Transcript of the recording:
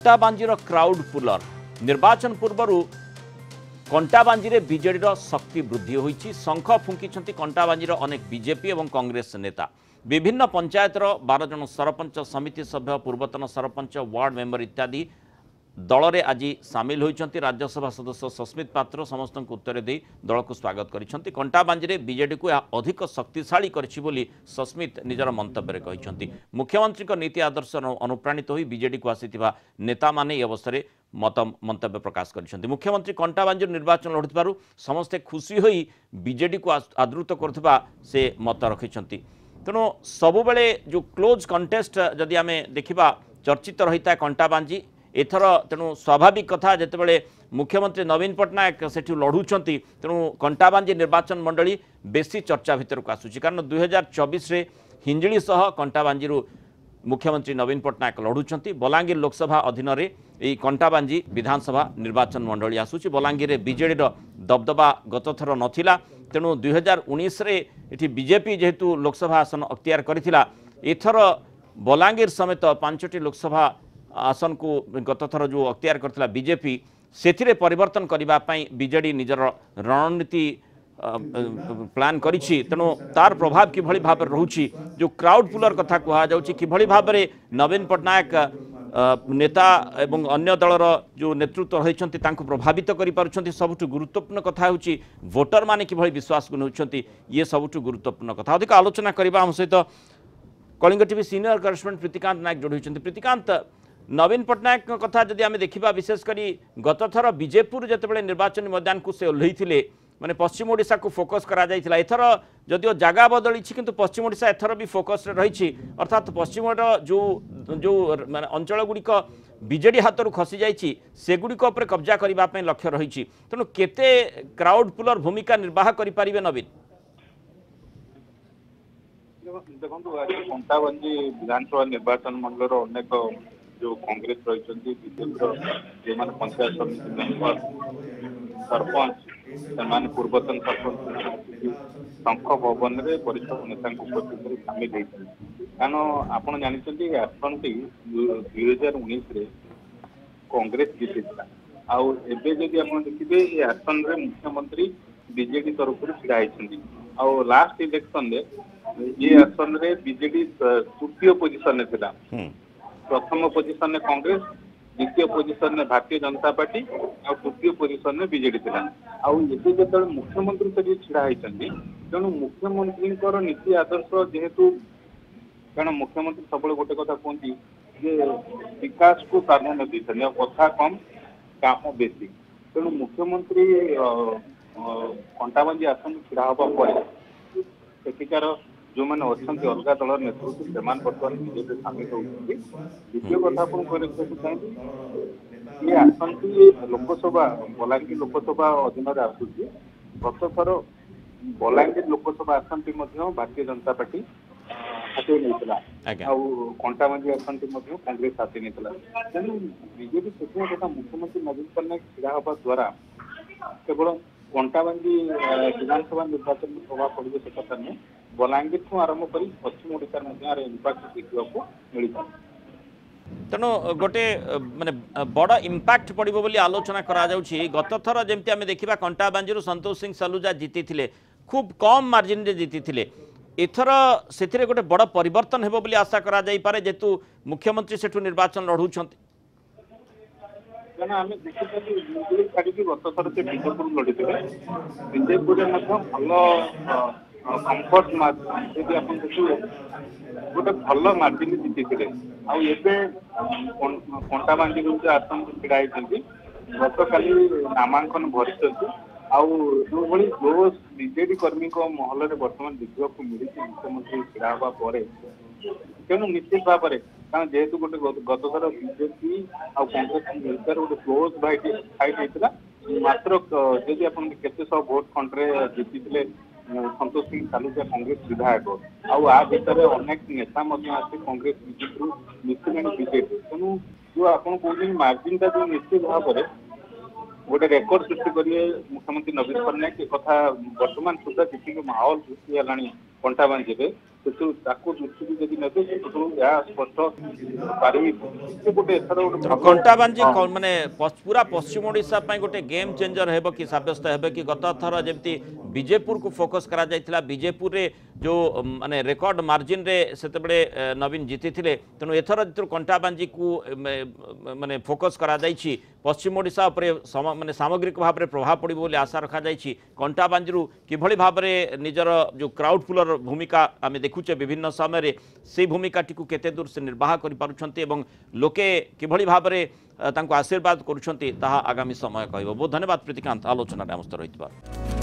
कंटाबांजीर crowd puller निर्वाचन पूर्व कंटाबांजी रे बीजेडी शक्ति वृद्धि होईछि। शंख फुंकी कंटाबांजीर अनेक बीजेपी और कांग्रेस नेता विभिन्न पंचायतर 12 जन सरपंच समिति सभ्य पूर्वतन सरपंच वार्ड मेंबर इत्यादि दल में आज सामिल होती। राज्यसभा सदस्य सस्मित पात्र समस्त उत्तर दे दल को स्वागत करछंती। कंटाबांजी रे बीजेडी को अधिक शक्तिशाली करछि बोली सस्मित निजर मंतव्य कहते। मुख्यमंत्री नीति आदर्श अनुप्राणित होई बीजेडी को आसीथिबा नेता माने अवसर में मंतव्य प्रकाश करछंती। मुख्यमंत्री कंटाबांजी निर्वाचन लढुथिबारु समस्ते खुशी होई बीजेडी को आदृत करथिबा से मत रखिछंती। तेणु सबुबले जो क्लोज कंटेस्ट जदि आमे देखिबा चर्चित रहिता कंटाबांजी एथर तेणु स्वाभाविक कथा जितेबाला मुख्यमंत्री नवीन पट्टनायक सेठी लड़ुंट तेणु कंटाबांजी निर्वाचन मंडली बेसी चर्चा भितर को आसूची। कारण 2024 रे हिंजिली सह कंटाबांजी मुख्यमंत्री नवीन पट्टनायक लड़ुंट। बलांगीर लोकसभा अधीन रे यही कंटाबांजी विधानसभा निर्वाचन मंडली आसूची। बलांगीर रे बीजेडी दबदबा गत थर नथिला। तेणु 2019 रे एठी बीजेपी जेहेतु लोकसभा आसन अख्तियार करथिला एथर बलांगीर समेत 5टी लोकसभा आसन को गत थर जो अख्तियार करथिला बीजेपी सेथिरे परिवर्तन करिबा पई बीजेडी निजर रणनीति प्लान करिछि। तेणु तार प्रभाव किभଳି भाव रहुछि जो क्राउड पुलर कथा कहा जाउछि किभଳି भाव रे नवीन पट्टनायक नेता एवं अन्य दलर जो नेतृत्व रहिछन्ति तांको प्रभावित करि पारुछन्ति। सबुठु गुरुत्वपूर्ण कथा होछि वोटर माने किभଳି विश्वास को नउछन्ति ये सबुठु गुरुत्वपूर्ण कथा। अधिक आलोचना करिबा हम सहित Kalinga TV senior correspondent Pritikant Nayak जोड़ी होइछन्ति। प्रीतिकांत, नवीन पट्टनायक कथा जदि आमे देखिबा विशेषकर गत थर बीजेपुर जितेबाला निर्वाचन मैदान को से ओह्लैथिले माने पश्चिम ओडिशा को फोकस करा जायथिला। एथर जदिओ जगह बदली किंतु पश्चिम ओडिशा एथर भी फोकस रे रहिछि। अर्थात पश्चिम जो जो माने अंचल गुड़िक बीजेडी हाथरू खसी जाइछि सेगुड़िक उपर कब्जा करबा पई लक्ष्य रहिछि। तेणु केते क्राउड पुलर भूमिका निर्वाह करि परिबे नवीन? देखो कंटाबांजी विधानसभा निर्वाचन मंडल अनेक जो कांग्रेस रही बीजेपी जो पंचायत समिति मेंबर सरपंच से पूर्वतन सरपंच शंख भवन में वरिष्ठ नेता उपस्थित सामिल होती। कारण आप जानते आसन टी 2019 कांग्रेस जीति आदि आप देखिए ये आसन में मुख्यमंत्री बीजेडी तरफ ढड़ा होती। लास्ट इलेक्शन ये आसन में बीजेडी तृतीय पोजिशन में था। प्रथम पोजिशन में कांग्रेस, द्वितीय पोजिशन में भारतीय जनता पार्टी और तृतीय पोजिशन में बीजेडी था। जो मुख्यमंत्री से ढड़ा होती तेणु मुख्यमंत्री नीति आदर्श जेहेतु कारण मुख्यमंत्री सब गोटे कथा कहती विकास को प्राधान्य देते कथा कम काम बेसी। तेणु मुख्यमंत्री कंटाबांजी आसन ढड़ा हवा सेठिकार जो मैंने अच्छा अलग दल नेतृत्व से बर्तमान बीजेपी सामिल होती। द्वितीय कथा चाहिए ये आसन टी लोकसभा बलांगीर लोकसभा अधीन आसूसी। गत थर बलांगीर लोकसभा आसन टी भारतीय जनता पार्टी हाथी नहीं कंटाबांजी आसन टी कांग्रेस हाथी नहीं। तेणु बीजेपी से कथा मुख्यमंत्री नवीन पट्टनायक ढड़ा हवा द्वारा केवल कंटाबांजी विधानसभा निर्वाचन में प्रभाव पड़े से कथा नहीं बलांगीर ठूँ आरंभ कर पश्चिम ओडिशा इम्पैक्ट देखा मिलता। तेणु गोटे माने बड़ इम्पैक्ट पड़ो बोली आलोचना करा जाउछि। गत थर जेमती आमे देखिबा कंटाबांजी संतोष सिंह सलूजा जीती खूब कम मार्जिन रे जीती। एथर से गोटे बड़ परिवर्तन हेबो बोली आशा करा जाई पारे जेतु मुख्यमंत्री सेठु निर्वाचन लढुछंती। आम देखिए छाड़ी गत थर से बीजेपुर लड़ी बीजेपुर भल कंफर्ट मार्जिन आप देखिए गोटे भल मार्जिन जीति कंटाबांजी आसन ढड़ा होती। गत काली नामांकन भरी जो जोश बीजेडी कर्मी महल में बर्तमान देखा मिली मुख्यमंत्री ढड़ा हवा तेणु निश्चित भाव में कारण जेहेतु गोटे गत थर बीजेपी कांग्रेस मिलकर गोटे क्लोज फाइट होता मात्र जदि आप केते भोट खंडे जीति संतोष सिंह सालुजा कांग्रेस विधायक आ भितर अनेक नेता आसे कांग्रेस बीजेपी मिश्रण बीजेपी। तेणु जो आप कहते मार्जिन जो निश्चित भाव में गोटे रेकर्ड सृष्टि करेंगे मुख्यमंत्री नवीन पट्टनायक एक कथा बर्तमान सुधा जी माहौल सृष्टि है कंटाबांजी ତାକୁ ଦୃଷ୍ଟିକୁ ଯଦି ନେବେ ସେଠୁ ଏହା ସ୍ପଷ୍ଟ ପାରିବି ଯେ ଗୋଟେ ଏଥର ଗୋଟେ कंटाबांजी माने पूरा पश्चिम ओडिशा ପାଇଁ ଗୋଟେ गेम चेंजर हेबो कि साब्यस्त हेबो कि गत थर जेमती बीजेपुर को फोकस करा जायतिला बीजेपुर रे जो माने रेकॉर्ड मार्जिन रे सेते बडे नवीन जीति थिले तनो एथर जितु कंटाबांजी को माने फोकस करा जायछि पश्चिम ओडिशा उपरे माने सामग्रिक भाव रे प्रभाव पड़िबो बोली आशा रखा जायछि कंटाबांजी रु किभଳି भाबरे निजर जो क्राउड पुलर भूमिका आमे देखुचे विभिन्न समय रे से भूमिका टिकु केते दूर से निर्वाह करि पारुछन्ते एवं लोके किभଳି भाबरे तांको आशीर्वाद करुछन्ते ताहा आगामी समय कहबो। बहुत धन्यवाद प्रीतिकांत आलोचना रे हमस्त रहितबा।